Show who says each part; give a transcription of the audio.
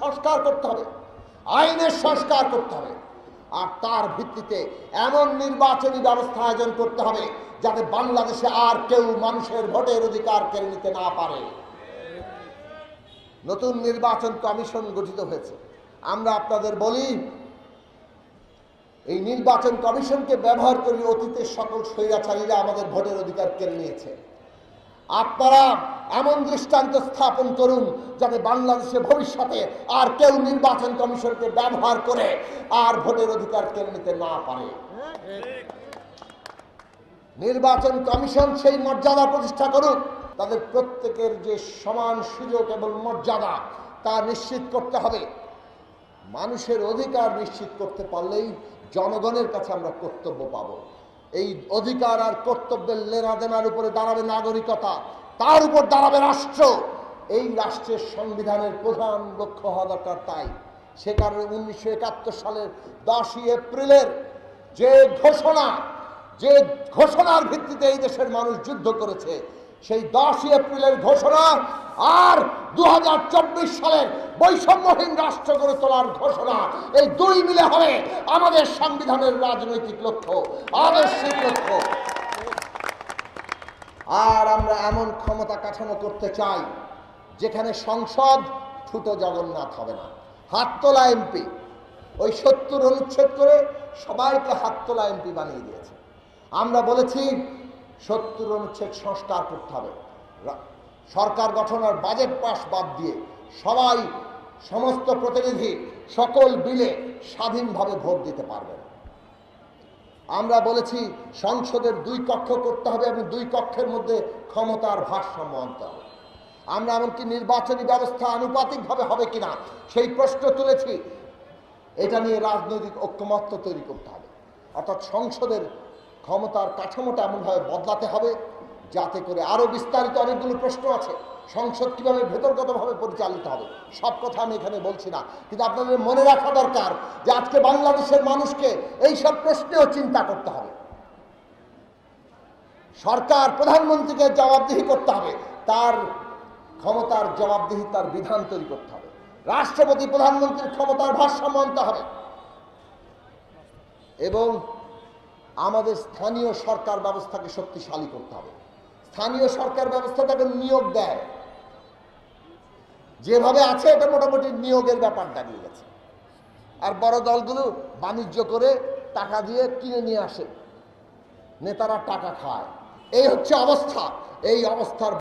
Speaker 1: সংস্কার করতে হবে, আইনের সংস্কার করতে হবে, আর তার ভিত্তিতে এমন নির্বাচনী ব্যবস্থা আয়োজন করতে হবে যাতে বাংলাদেশে আর কেউ মানুষের ভোটের অধিকার কেড়ে নিতে না পারে। নতুন নির্বাচন কমিশন গঠিত হয়েছে। আমরা আপনাদের বলি, এই নির্বাচন কমিশনকে ব্যবহার করে অতীতের সকল স্বৈরাচারীরা আমাদের ভোটের অধিকার কেড়ে নিয়েছে। আপনারা এমন দৃষ্টান্ত স্থাপন করুন যাতে বাংলাদেশে ভবিষ্যতে আর কেউ নির্বাচন কমিশনকে ব্যবহার করে আর ভোটের অধিকার কেড়ে নিতে না পারে। নির্বাচন কমিশন সেই মর্যাদা প্রতিষ্ঠা করুক, তাদের প্রত্যেকের যে সমান সুযোগ এবং মর্যাদা তা নিশ্চিত করতে হবে। মানুষের অধিকার নিশ্চিত করতে পারলেই জনগণের কাছে আমরা কর্তব্য পাব। এই অধিকার আর কর্তব্যের লেনাদেনার উপরে দাঁড়াবে নাগরিকতা, তার উপর দাঁড়াবে রাষ্ট্র। এই রাষ্ট্রের সংবিধানের প্রধান লক্ষ্য হওয়া দরকার। তাই সে কারণে 1971 সালের 10ই এপ্রিলের যে ঘোষণার ভিত্তিতে এই দেশের মানুষ যুদ্ধ করেছে, সেই 10ই এপ্রিলের ঘোষণা আর 2024 সালের বৈষম্যহীন রাষ্ট্র গড়ে তোলার ঘোষণা, এই দুই মিলে হবে আমাদের সংবিধানের রাজনৈতিক লক্ষ্য, আদর্শিক লক্ষ্য। আর আমরা এমন ক্ষমতা কাঠামো করতে চাই যেখানে সংসদ ছোট জগন্নাথ হবে না, হাততোলা এমপি। ওই 70 অনুচ্ছেদ করে সবাইকে হাততোলা এমপি বানিয়ে দিয়েছে। আমরা বলেছি 70 অনুচ্ছেদ সংস্কার করতে হবে, সরকার গঠন আর বাজেট পাস বাদ দিয়ে সবাই, সমস্ত প্রতিনিধি সকল বিলে স্বাধীনভাবে ভোট দিতে পারবেন। আমরা বলেছি সংসদের 2 কক্ষ করতে হবে এবং 2 কক্ষের মধ্যে ক্ষমতার ভারসাম্য আনতে হবে। আমরা এমনকি নির্বাচনী ব্যবস্থা আনুপাতিকভাবে হবে কিনা সেই প্রশ্ন তুলেছি। এটা নিয়ে রাজনৈতিক ঐক্যমত্য তৈরি করতে হবে। অর্থাৎ সংসদের ক্ষমতার কাঠামোটা এমনভাবে বদলাতে হবে যাতে করে আরও বিস্তারিত অনেকগুলো প্রশ্ন আছে। সংসদ কীভাবে ভেতরগতভাবে পরিচালিত হবে সব কথা আমি এখানে বলছি না, কিন্তু আপনাদের মনে রাখা দরকার যে আজকে বাংলাদেশের মানুষকে এই সব প্রশ্নেও চিন্তা করতে হবে। সরকার প্রধানমন্ত্রীকে জবাবদিহি করতে হবে, তার ক্ষমতার জবাবদিহি, তার বিধান তৈরি করতে হবে। রাষ্ট্রপতি প্রধানমন্ত্রীর ক্ষমতার ভারসাম্য আনতে হবে এবং আমাদের স্থানীয় সরকার ব্যবস্থাকে শক্তিশালী করতে হবে। স্থানীয় সরকার ব্যবস্থাটাকে নিয়োগ দেয়, যেভাবে আছে এটা মোটামুটি নিয়োগের ব্যাপার দাঁড়িয়ে গেছে। আর বড় দলগুলো বাণিজ্য করে টাকা দিয়ে কিনে নিয়ে আসে, নেতারা টাকা খায়। এই হচ্ছে অবস্থা। এই অবস্থার